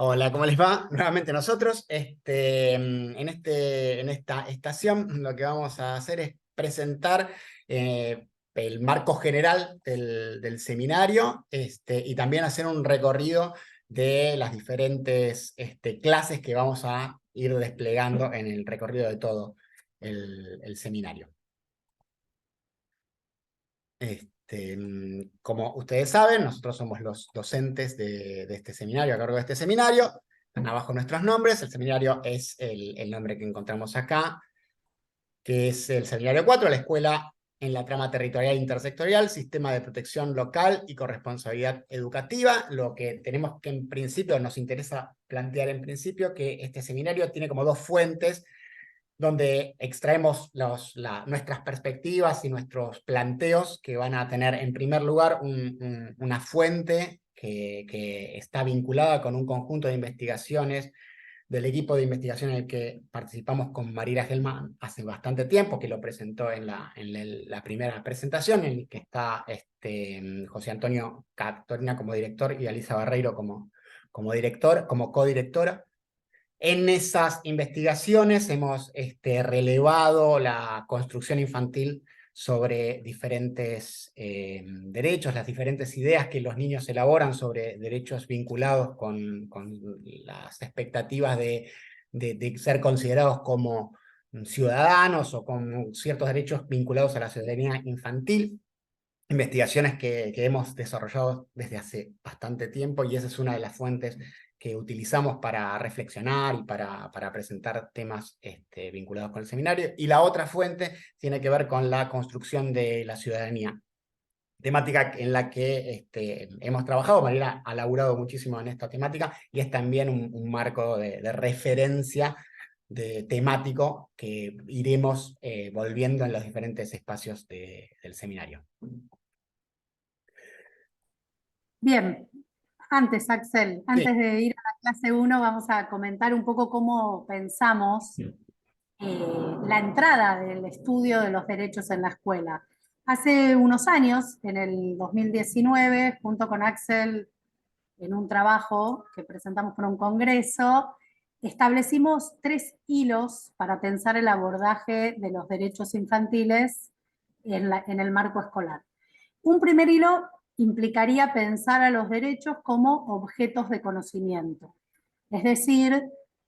Hola, ¿cómo les va? Nuevamente nosotros. En esta estación lo que vamos a hacer es presentar el marco general del seminario, y también hacer un recorrido de las diferentes clases que vamos a ir desplegando en el recorrido de todo el seminario. Como ustedes saben, nosotros somos los docentes de este seminario, a cargo de este seminario. Están abajo nuestros nombres. El seminario es el nombre que encontramos acá, que es el Seminario 4, la Escuela en la Trama Territorial Intersectorial, Sistema de Protección Local y Corresponsabilidad Educativa. Lo que tenemos que en principio, nos interesa plantear en principio, que este seminario tiene como dos fuentes donde extraemos nuestras perspectivas y nuestros planteos, que van a tener en primer lugar una fuente que está vinculada con un conjunto de investigaciones del equipo de investigación en el que participamos con Mariela Gelman hace bastante tiempo, que lo presentó en la primera presentación, en el que está José Antonio Catorina como director y Alisa Barreiro como codirectora. En esas investigaciones hemos relevado la construcción infantil sobre diferentes derechos, las diferentes ideas que los niños elaboran sobre derechos vinculados con las expectativas de ser considerados como ciudadanos o con ciertos derechos vinculados a la ciudadanía infantil. Investigaciones que hemos desarrollado desde hace bastante tiempo, y esa es una de las fuentes que utilizamos para reflexionar y para presentar temas vinculados con el seminario. Y la otra fuente tiene que ver con la construcción de la ciudadanía, temática en la que hemos trabajado. Mariela ha laburado muchísimo en esta temática, y es también un marco de referencia temático que iremos volviendo en los diferentes espacios del seminario. Bien, antes, Axel, Sí. antes de ir a la clase 1, vamos a comentar un poco cómo pensamos la entrada del estudio de los derechos en la escuela. Hace unos años, en el 2019, junto con Axel, en un trabajo que presentamos para un congreso, establecimos 3 hilos para pensar el abordaje de los derechos infantiles en el marco escolar. Un primer hilo implicaría pensar a los derechos como objetos de conocimiento, es decir,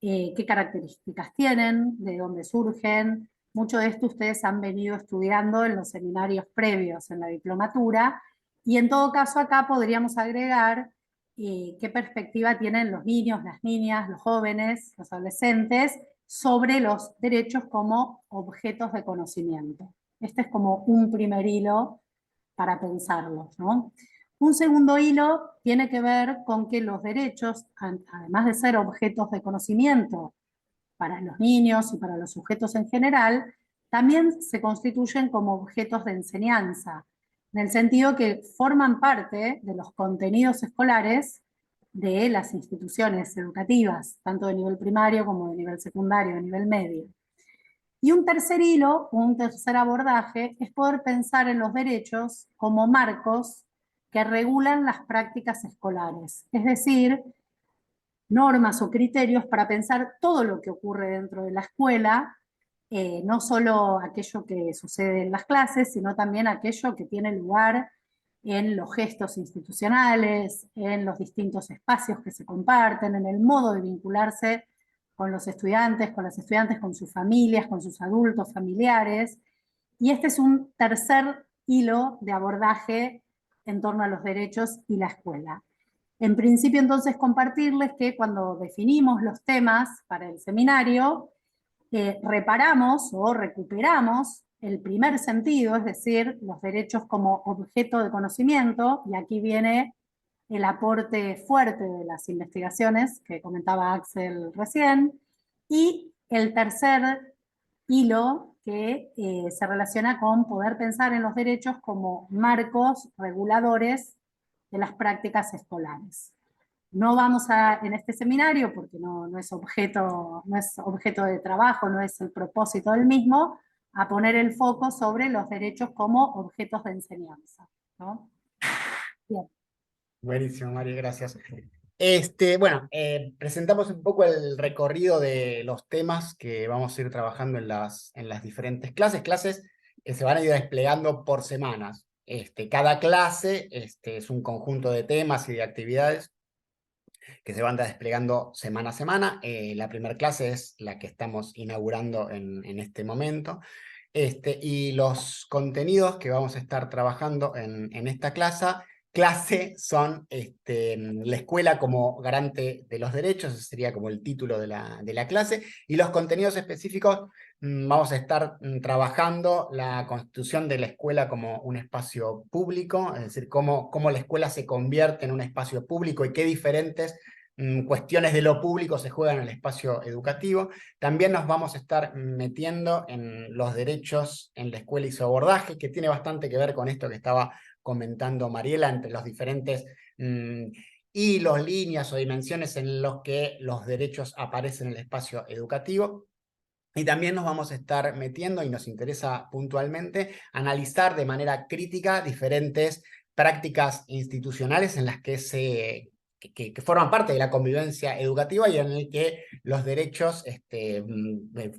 qué características tienen, de dónde surgen. Mucho de esto ustedes han venido estudiando en los seminarios previos, en la diplomatura, y en todo caso acá podríamos agregar qué perspectiva tienen los niños, las niñas, los jóvenes, los adolescentes, sobre los derechos como objetos de conocimiento. Este es como un primer hilo para pensarlos, ¿no? Un segundo hilo tiene que ver con que los derechos, además de ser objetos de conocimiento para los niños y para los sujetos en general, también se constituyen como objetos de enseñanza, en el sentido que forman parte de los contenidos escolares de las instituciones educativas, tanto de nivel primario como de nivel secundario, de nivel medio. Y un tercer hilo, un tercer abordaje, es poder pensar en los derechos como marcos que regulan las prácticas escolares, es decir, normas o criterios para pensar todo lo que ocurre dentro de la escuela, no solo aquello que sucede en las clases, sino también aquello que tiene lugar en los gestos institucionales, en los distintos espacios que se comparten, en el modo de vincularse con los estudiantes, con las estudiantes, con sus familias, con sus adultos, familiares. Y este es un tercer hilo de abordaje en torno a los derechos y la escuela. En principio, entonces, compartirles que cuando definimos los temas para el seminario, reparamos o recuperamos el primer sentido, es decir, los derechos como objeto de conocimiento, y aquí viene el aporte fuerte de las investigaciones que comentaba Axel recién, y el tercer hilo que se relaciona con poder pensar en los derechos como marcos reguladores de las prácticas escolares. No vamos en este seminario, porque no es objeto de trabajo, no es el propósito del mismo, a poner el foco sobre los derechos como objetos de enseñanza, ¿no? Bien. Buenísimo, María, gracias. Bueno, presentamos un poco el recorrido de los temas que vamos a ir trabajando en las diferentes clases que se van a ir desplegando por semanas. Cada clase es un conjunto de temas y de actividades que se van desplegando semana a semana. La primera clase es la que estamos inaugurando en este momento. Y los contenidos que vamos a estar trabajando en esta clase son la escuela como garante de los derechos, ese sería como el título de la clase, y los contenidos específicos vamos a estar trabajando la constitución de la escuela como un espacio público, es decir, cómo la escuela se convierte en un espacio público y qué diferentes cuestiones de lo público se juegan en el espacio educativo. También nos vamos a estar metiendo en los derechos en la escuela y su abordaje, que tiene bastante que ver con esto que estaba comentando Mariela, entre los diferentes hilos, líneas o dimensiones en los que los derechos aparecen en el espacio educativo. Y también nos vamos a estar metiendo, y nos interesa puntualmente, analizar de manera crítica diferentes prácticas institucionales en las que que forman parte de la convivencia educativa y en el que los derechos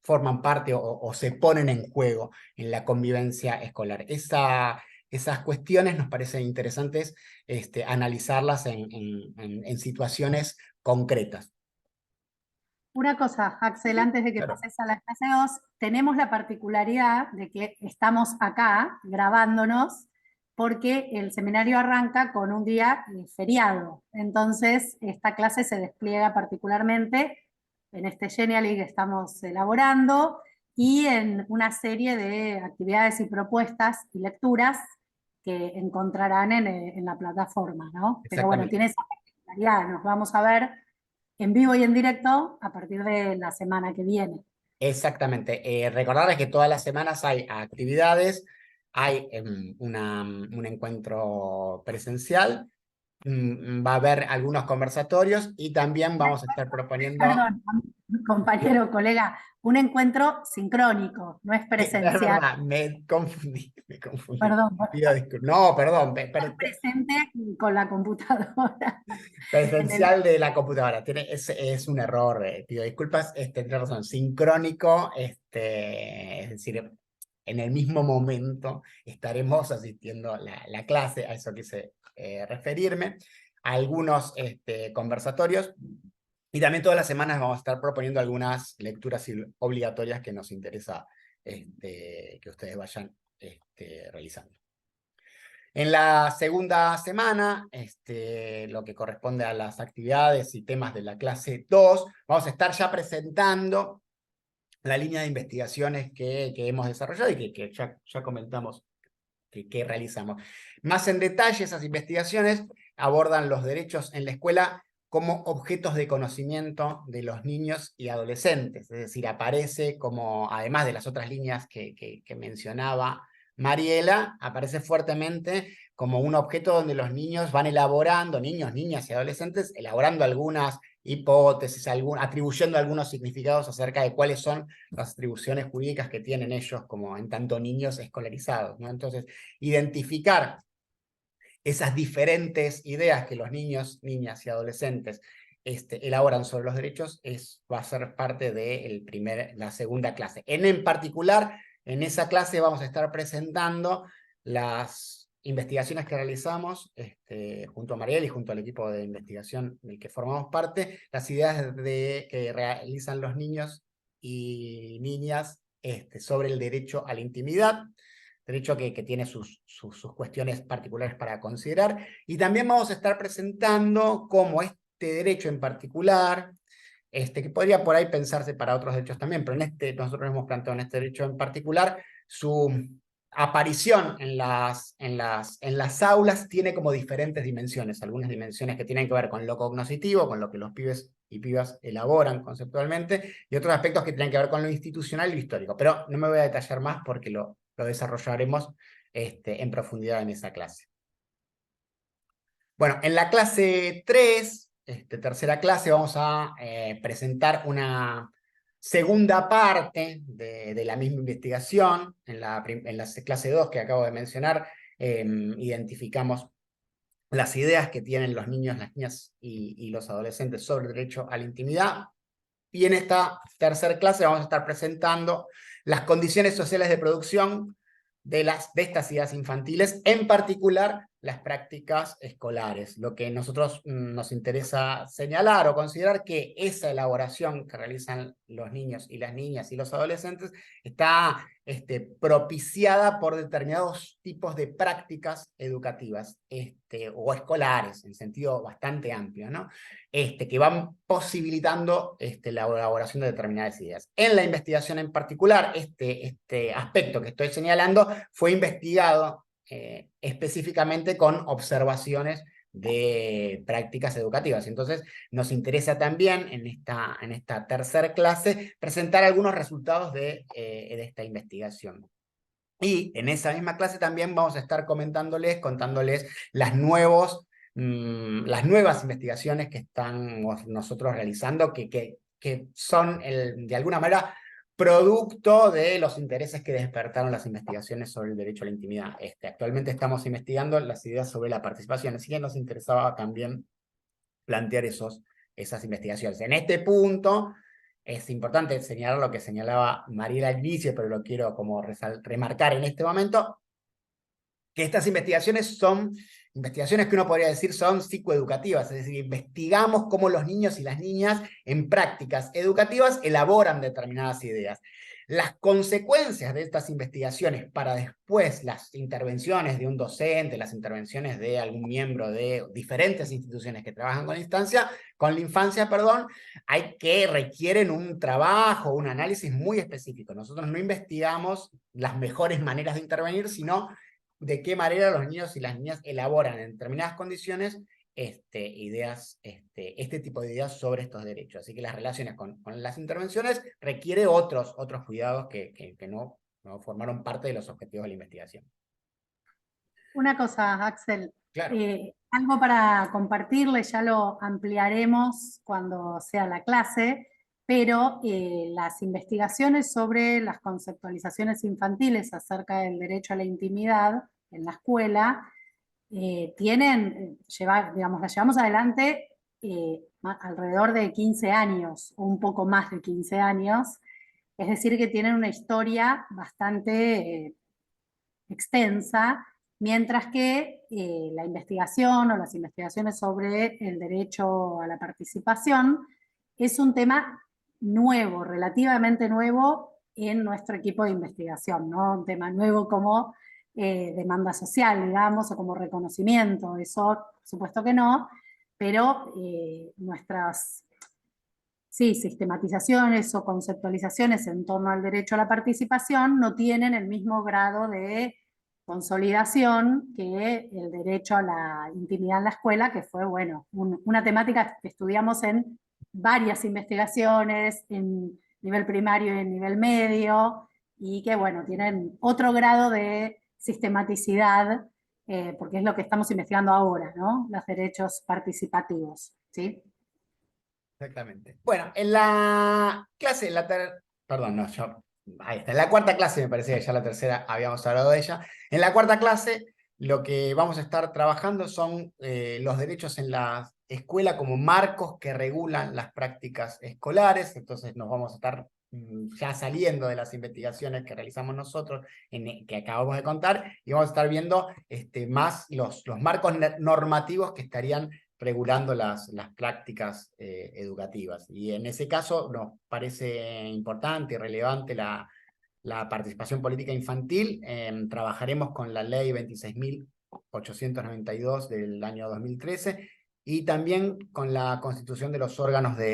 forman parte o se ponen en juego en la convivencia escolar. Esas cuestiones nos parecen interesantes analizarlas en situaciones concretas. Una cosa, Axel, antes de que Claro. pases a la clase 2, tenemos la particularidad de que estamos acá grabándonos porque el seminario arranca con un día feriado. Entonces, esta clase se despliega particularmente en este Genially que estamos elaborando y en una serie de actividades y propuestas y lecturas que encontrarán en la plataforma, ¿no? Pero bueno, Exactamente. tiene esa particularidad, nos vamos a ver en vivo y en directo a partir de la semana que viene. Exactamente. Recordarles que todas las semanas hay actividades, hay un encuentro presencial, va a haber algunos conversatorios y también vamos a estar proponiendo, Perdón, compañero, colega, un encuentro sincrónico, no es es presencial. verdad, me confundí, me confundí. Perdón, Pido disculpas. No, perdón, presente con la computadora. En el, presencial de la computadora. Es un error, pido disculpas, tenés razón, sincrónico, es decir, en el mismo momento estaremos asistiendo a la clase, a eso quise referirme, a algunos conversatorios, y también todas las semanas vamos a estar proponiendo algunas lecturas obligatorias que nos interesa que ustedes vayan realizando. En la segunda semana, lo que corresponde a las actividades y temas de la clase 2, vamos a estar ya presentando la línea de investigaciones que hemos desarrollado y que ya comentamos que realizamos. Más en detalle, esas investigaciones abordan los derechos en la escuela como objetos de conocimiento de los niños y adolescentes, es decir, aparece como, además de las otras líneas que mencionaba Mariela, aparece fuertemente como un objeto donde los niños van elaborando, niños, niñas y adolescentes, elaborando algunas hipótesis, atribuyendo algunos significados acerca de cuáles son las atribuciones jurídicas que tienen ellos como en tanto niños escolarizados, ¿no? Entonces, identificar esas diferentes ideas que los niños, niñas y adolescentes elaboran sobre los derechos va a ser parte de la segunda clase. En particular, en esa clase vamos a estar presentando las investigaciones que realizamos junto a Mariel y junto al equipo de investigación del que formamos parte, las ideas que realizan los niños y niñas sobre el derecho a la intimidad, derecho que tiene sus cuestiones particulares para considerar, y también vamos a estar presentando cómo este derecho en particular, que podría por ahí pensarse para otros derechos también, pero nosotros hemos planteado en este derecho en particular, su aparición en las aulas tiene como diferentes dimensiones, algunas dimensiones que tienen que ver con lo cognoscitivo, con lo que los pibes y pibas elaboran conceptualmente, y otros aspectos que tienen que ver con lo institucional y lo histórico, pero no me voy a detallar más porque lo desarrollaremos en profundidad en esa clase. Bueno, en la clase 3, tercera clase, vamos a presentar una segunda parte de la misma investigación. En la clase 2 que acabo de mencionar, identificamos las ideas que tienen los niños, las niñas y los adolescentes sobre el derecho a la intimidad. Y en esta tercera clase vamos a estar presentando las condiciones sociales de producción de estas ideas infantiles, en particular las prácticas escolares. Lo que nosotros nos interesa señalar o considerar que esa elaboración que realizan los niños y las niñas y los adolescentes está propiciada por determinados tipos de prácticas educativas o escolares, en sentido bastante amplio, ¿no? Que van posibilitando la elaboración de determinadas ideas. En la investigación en particular, este aspecto que estoy señalando fue investigado específicamente con observaciones de prácticas educativas. Entonces, nos interesa también en esta tercera clase presentar algunos resultados de esta investigación. Y en esa misma clase también vamos a estar contándoles las nuevas investigaciones que estamos nosotros realizando, que son de alguna manera producto de los intereses que despertaron las investigaciones sobre el derecho a la intimidad. Actualmente estamos investigando las ideas sobre la participación, así que nos interesaba también plantear esas investigaciones. En este punto es importante señalar lo que señalaba Mariela al inicio, pero lo quiero como remarcar en este momento, que estas investigaciones son investigaciones que uno podría decir son psicoeducativas, es decir, investigamos cómo los niños y las niñas en prácticas educativas elaboran determinadas ideas. Las consecuencias de estas investigaciones para después las intervenciones de un docente, las intervenciones de algún miembro de diferentes instituciones que trabajan con la infancia, hay que requieren un trabajo, un análisis muy específico. Nosotros no investigamos las mejores maneras de intervenir, sino de qué manera los niños y las niñas elaboran en determinadas condiciones este tipo de ideas sobre estos derechos. Así que las relaciones con las intervenciones requiere otros cuidados que no formaron parte de los objetivos de la investigación. Una cosa, Axel, Claro. algo para compartirle, ya lo ampliaremos cuando sea la clase, pero las investigaciones sobre las conceptualizaciones infantiles acerca del derecho a la intimidad en la escuela digamos, las llevamos adelante alrededor de 15 años, o un poco más de 15 años, es decir, que tienen una historia bastante extensa, mientras que la investigación o las investigaciones sobre el derecho a la participación es un tema nuevo, relativamente nuevo en nuestro equipo de investigación, ¿no? Un tema nuevo como demanda social, digamos, o como reconocimiento, eso por supuesto que no, pero nuestras sistematizaciones o conceptualizaciones en torno al derecho a la participación no tienen el mismo grado de consolidación que el derecho a la intimidad en la escuela, que fue, bueno, una temática que estudiamos en varias investigaciones, en nivel primario y en nivel medio, y que, bueno, tienen otro grado de sistematicidad, porque es lo que estamos investigando ahora, ¿no? Los derechos participativos, ¿sí? Exactamente. Bueno, en la clase, perdón, no, ahí está, en la cuarta clase, me parece que ya la tercera habíamos hablado de ella. En la cuarta clase, lo que vamos a estar trabajando son los derechos en la escuela como marcos que regulan las prácticas escolares. Entonces nos vamos a estar ya saliendo de las investigaciones que realizamos nosotros, que acabamos de contar, y vamos a estar viendo más los marcos normativos que estarían regulando las prácticas educativas. Y en ese caso nos parece importante y relevante la participación política infantil. Trabajaremos con la ley 26.892 del año 2013 y también con la constitución de los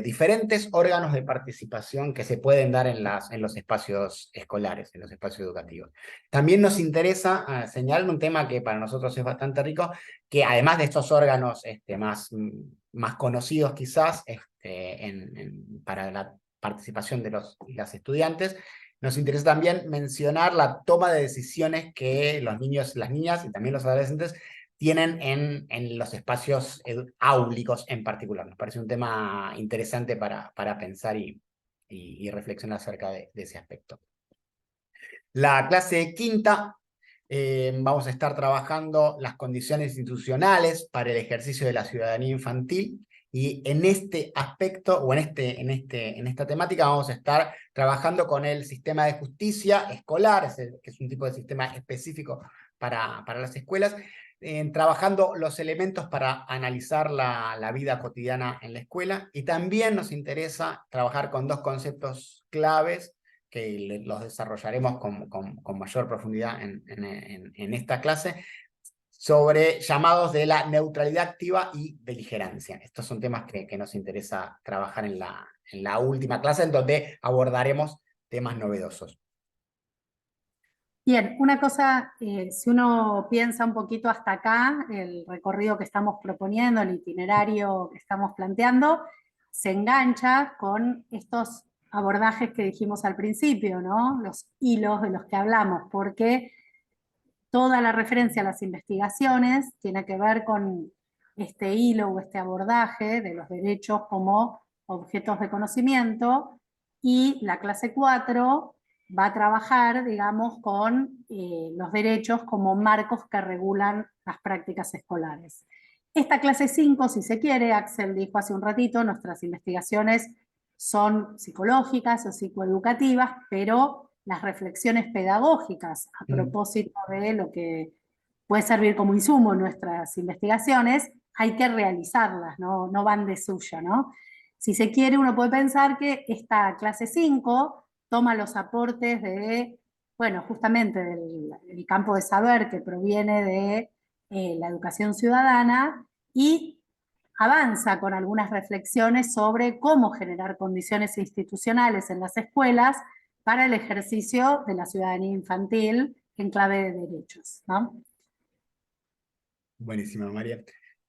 diferentes órganos de participación que se pueden dar en los espacios escolares, en los espacios educativos. También nos interesa señalar un tema que para nosotros es bastante rico, que además de estos órganos más conocidos quizás para la participación de las estudiantes, nos interesa también mencionar la toma de decisiones que los niños, las niñas y también los adolescentes tienen en los espacios áulicos en particular. Nos parece un tema interesante para pensar y reflexionar acerca de ese aspecto. La clase quinta Vamos a estar trabajando las condiciones institucionales para el ejercicio de la ciudadanía infantil, y en este aspecto, o en esta temática, vamos a estar trabajando con el sistema de justicia escolar, que es un tipo de sistema específico para las escuelas, trabajando los elementos para analizar la vida cotidiana en la escuela, y también nos interesa trabajar con dos conceptos claves que los desarrollaremos con mayor profundidad en esta clase, sobre llamados de la neutralidad activa y beligerancia. Estos son temas que nos interesa trabajar en la última clase, en donde abordaremos temas novedosos. Bien, una cosa, si uno piensa un poquito hasta acá, el recorrido que estamos proponiendo, el itinerario que estamos planteando, se engancha con estos abordajes que dijimos al principio, ¿no? Los hilos de los que hablamos, porque toda la referencia a las investigaciones tiene que ver con este hilo o este abordaje de los derechos como objetos de conocimiento, y la clase 4 va a trabajar, digamos, con los derechos como marcos que regulan las prácticas escolares. Esta clase 5, si se quiere, Axel dijo hace un ratito, nuestras investigaciones son psicológicas o psicoeducativas, pero las reflexiones pedagógicas a propósito de lo que puede servir como insumo en nuestras investigaciones, hay que realizarlas, no, no van de suyo, ¿no? Si se quiere, uno puede pensar que esta clase 5 toma los aportes de, bueno, justamente del campo de saber que proviene de la educación ciudadana, y avanza con algunas reflexiones sobre cómo generar condiciones institucionales en las escuelas para el ejercicio de la ciudadanía infantil en clave de derechos, ¿no? Buenísimo, María.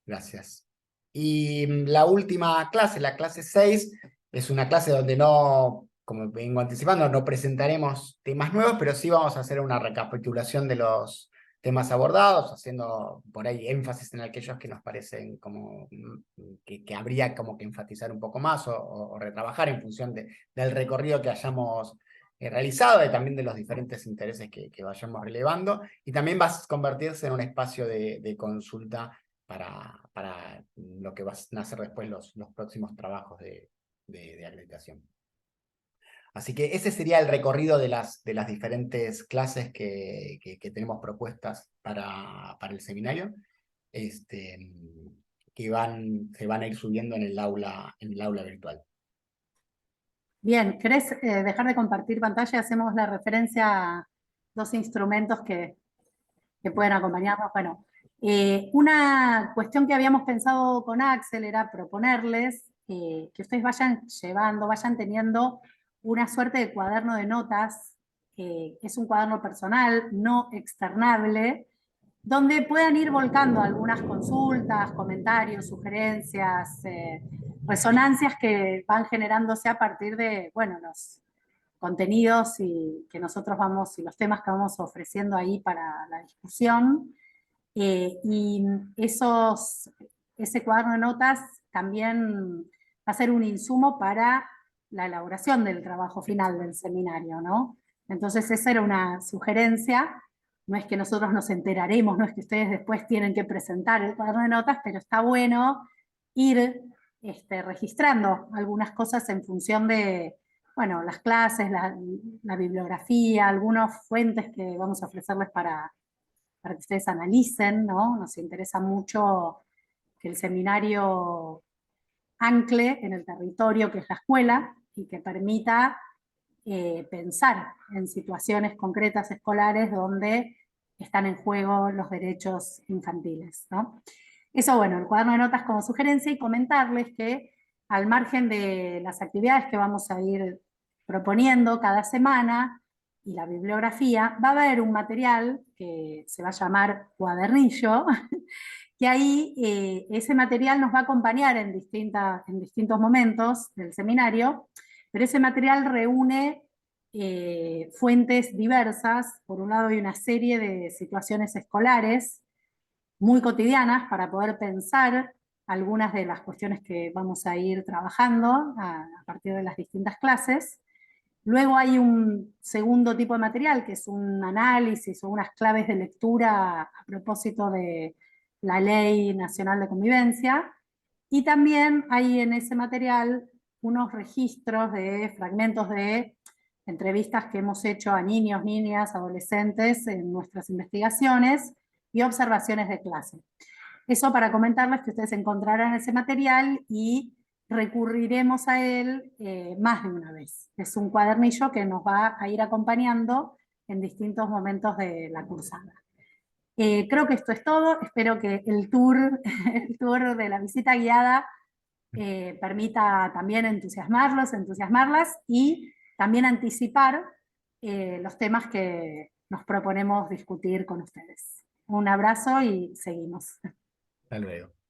Gracias. Y la última clase, la clase 6, es una clase donde no, como vengo anticipando, no presentaremos temas nuevos, pero sí vamos a hacer una recapitulación de los temas abordados, haciendo por ahí énfasis en aquellos que nos parecen como que habría como que enfatizar un poco más o retrabajar en función del recorrido que hayamos realizado, y también de los diferentes intereses que vayamos relevando, y también va a convertirse en un espacio de consulta para lo que van a ser después los próximos trabajos de acreditación. Así que ese sería el recorrido de las diferentes clases que tenemos propuestas para el seminario, que se van a ir subiendo en el aula virtual. Bien, ¿querés dejar de compartir pantalla? Hacemos la referencia a dos instrumentos que pueden acompañarnos. Bueno, una cuestión que habíamos pensado con Axel era proponerles que ustedes vayan llevando, vayan teniendo una suerte de cuaderno de notas, es un cuaderno personal, no externable, donde puedan ir volcando algunas consultas, comentarios, sugerencias, resonancias que van generándose a partir de, bueno, los contenidos que nosotros vamos, y los temas que vamos ofreciendo ahí para la discusión. Y ese cuaderno de notas también va a ser un insumo para la elaboración del trabajo final del seminario, ¿no? Entonces esa era una sugerencia. No es que nosotros nos enteraremos, no es que ustedes después tienen que presentar el cuaderno de notas, pero está bueno ir registrando algunas cosas en función de, bueno, las clases, la bibliografía, algunas fuentes que vamos a ofrecerles para que ustedes analicen, ¿no? Nos interesa mucho que el seminario ancle en el territorio que es la escuela, y que permita pensar en situaciones concretas escolares donde están en juego los derechos infantiles, ¿no? Eso, bueno, el cuaderno de notas como sugerencia, y comentarles que al margen de las actividades que vamos a ir proponiendo cada semana y la bibliografía, va a haber un material que se va a llamar cuadernillo, que ahí ese material nos va a acompañar en distintos momentos del seminario, pero ese material reúne fuentes diversas. Por un lado hay una serie de situaciones escolares muy cotidianas para poder pensar algunas de las cuestiones que vamos a ir trabajando a partir de las distintas clases. Luego hay un segundo tipo de material, que es un análisis o unas claves de lectura a propósito de la Ley Nacional de Convivencia. Y también hay en ese material unos registros de fragmentos de entrevistas que hemos hecho a niños, niñas, adolescentes en nuestras investigaciones y observaciones de clase. Eso para comentarles que ustedes encontrarán ese material y recurriremos a él más de una vez. Es un cuadernillo que nos va a ir acompañando en distintos momentos de la cursada. Creo que esto es todo. Espero que el tour, el tour de la visita guiada permita también entusiasmarlos, entusiasmarlas y también anticipar los temas que nos proponemos discutir con ustedes. Un abrazo y seguimos. Hasta luego.